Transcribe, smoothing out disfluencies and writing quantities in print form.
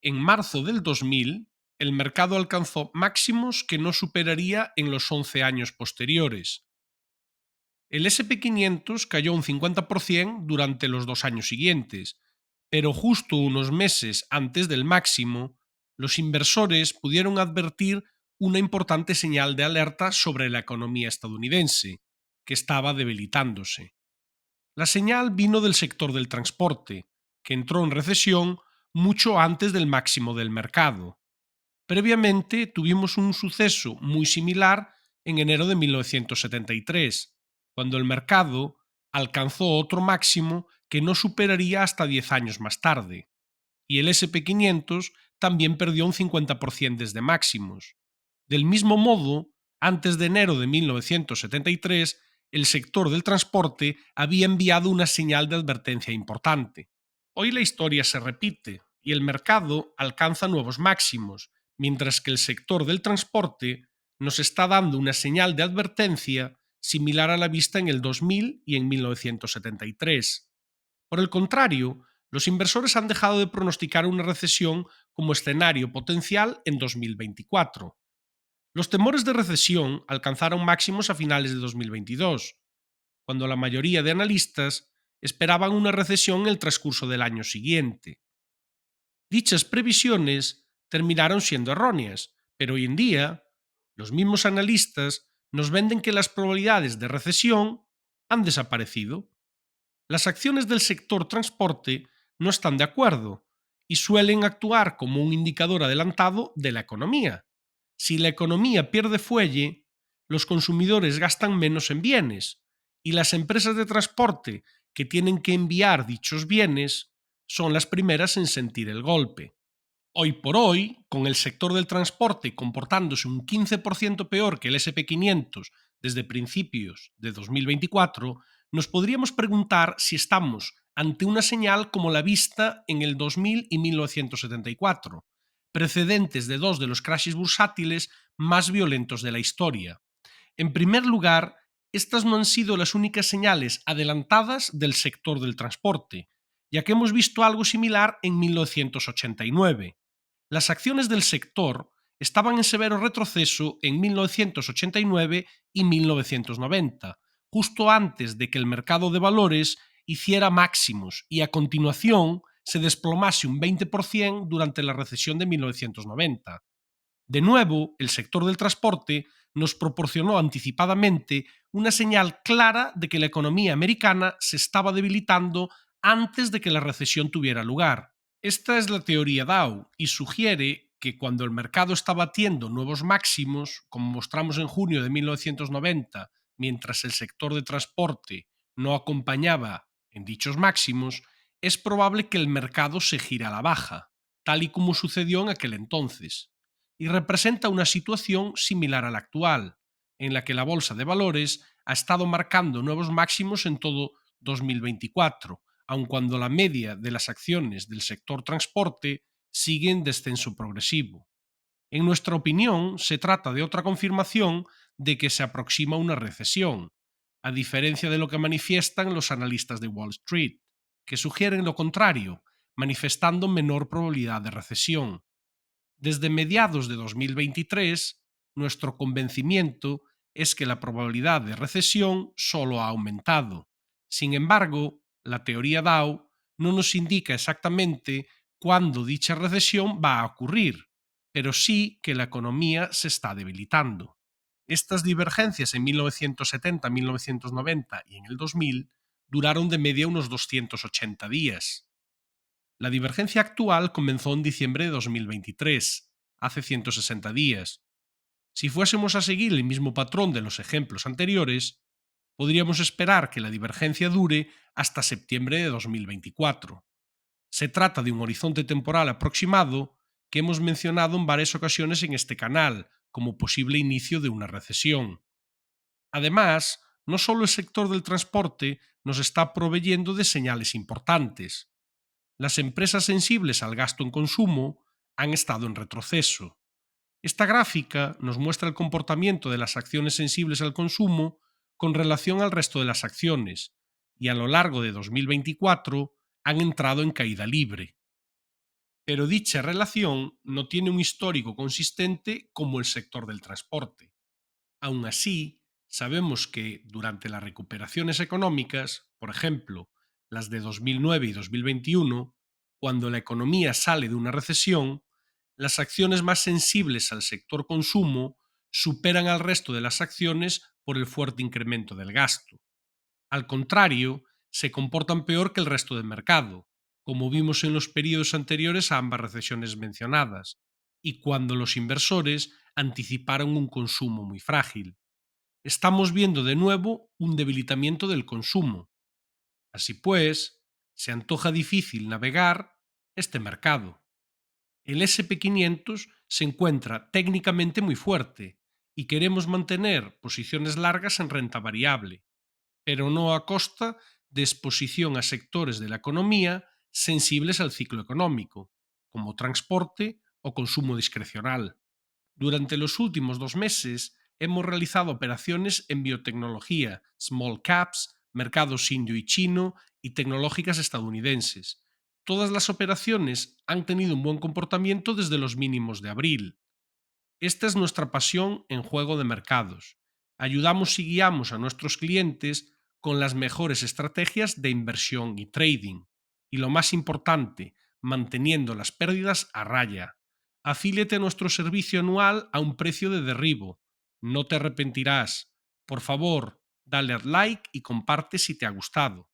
en marzo del 2000, el mercado alcanzó máximos que no superaría en los 11 años posteriores. El SP500 cayó un 50% durante los 2 años siguientes, pero justo unos meses antes del máximo, los inversores pudieron advertir una importante señal de alerta sobre la economía estadounidense, que estaba debilitándose. La señal vino del sector del transporte, que entró en recesión mucho antes del máximo del mercado. Previamente tuvimos un suceso muy similar en enero de 1973, cuando el mercado alcanzó otro máximo que no superaría hasta 10 años más tarde, y el SP500 también perdió un 50% desde máximos. Del mismo modo, antes de enero de 1973, el sector del transporte había enviado una señal de advertencia importante. Hoy la historia se repite y el mercado alcanza nuevos máximos, mientras que el sector del transporte nos está dando una señal de advertencia similar a la vista en el 2000 y en 1973. Por el contrario, los inversores han dejado de pronosticar una recesión como escenario potencial en 2024. Los temores de recesión alcanzaron máximos a finales de 2022, cuando la mayoría de analistas esperaban una recesión en el transcurso del año siguiente. Dichas previsiones terminaron siendo erróneas, pero hoy en día los mismos analistas nos venden que las probabilidades de recesión han desaparecido. Las acciones del sector transporte no están de acuerdo y suelen actuar como un indicador adelantado de la economía. Si la economía pierde fuelle, los consumidores gastan menos en bienes y las empresas de transporte que tienen que enviar dichos bienes son las primeras en sentir el golpe. Hoy por hoy, con el sector del transporte comportándose un 15% peor que el SP500 desde principios de 2024, nos podríamos preguntar si estamos ante una señal como la vista en el 2000 y 1974, precedentes de dos de los crashes bursátiles más violentos de la historia. En primer lugar, estas no han sido las únicas señales adelantadas del sector del transporte, ya que hemos visto algo similar en 1989. Las acciones del sector estaban en severo retroceso en 1989 y 1990, justo antes de que el mercado de valores hiciera máximos y a continuación se desplomase un 20% durante la recesión de 1990. De nuevo, el sector del transporte nos proporcionó anticipadamente una señal clara de que la economía americana se estaba debilitando antes de que la recesión tuviera lugar. Esta es la teoría Dow y sugiere que cuando el mercado está batiendo nuevos máximos, como mostramos en junio de 1990, mientras el sector de transporte no acompañaba en dichos máximos, es probable que el mercado se gire a la baja, tal y como sucedió en aquel entonces, y representa una situación similar a la actual, en la que la bolsa de valores ha estado marcando nuevos máximos en todo 2024, aun cuando la media de las acciones del sector transporte sigue en descenso progresivo. En nuestra opinión, se trata de otra confirmación de que se aproxima una recesión, a diferencia de lo que manifiestan los analistas de Wall Street, que sugieren lo contrario, manifestando menor probabilidad de recesión. Desde mediados de 2023, nuestro convencimiento es que la probabilidad de recesión solo ha aumentado. Sin embargo, la teoría Dow no nos indica exactamente cuándo dicha recesión va a ocurrir, pero sí que la economía se está debilitando. Estas divergencias en 1970, 1990 y en el 2000 duraron de media unos 280 días. La divergencia actual comenzó en diciembre de 2023, hace 160 días. Si fuésemos a seguir el mismo patrón de los ejemplos anteriores, podríamos esperar que la divergencia dure hasta septiembre de 2024. Se trata de un horizonte temporal aproximado que hemos mencionado en varias ocasiones en este canal como posible inicio de una recesión. Además, no solo el sector del transporte nos está proveyendo de señales importantes. Las empresas sensibles al gasto en consumo han estado en retroceso. Esta gráfica nos muestra el comportamiento de las acciones sensibles al consumo con relación al resto de las acciones, y a lo largo de 2024 han entrado en caída libre. pero dicha relación no tiene un histórico consistente como el sector del transporte. Aún así, sabemos que durante las recuperaciones económicas, por ejemplo, las de 2009 y 2021, cuando la economía sale de una recesión, las acciones más sensibles al sector consumo superan al resto de las acciones por el fuerte incremento del gasto. Al contrario, se comportan peor que el resto del mercado, como vimos en los periodos anteriores a ambas recesiones mencionadas, y cuando los inversores anticiparon un consumo muy frágil. Estamos viendo de nuevo un debilitamiento del consumo. Así pues, se antoja difícil navegar este mercado. El SP500 se encuentra técnicamente muy fuerte y queremos mantener posiciones largas en renta variable, pero no a costa de exposición a sectores de la economía sensibles al ciclo económico, como transporte o consumo discrecional. Durante los últimos 2 meses hemos realizado operaciones en biotecnología, small caps, mercados indio y chino y tecnológicas estadounidenses. Todas las operaciones han tenido un buen comportamiento desde los mínimos de abril. Esta es nuestra pasión en juego de mercados. Ayudamos y guiamos a nuestros clientes con las mejores estrategias de inversión y trading. Y lo más importante, manteniendo las pérdidas a raya. Afíliate a nuestro servicio anual a un precio de derribo. No te arrepentirás. Por favor, dale al like y comparte si te ha gustado.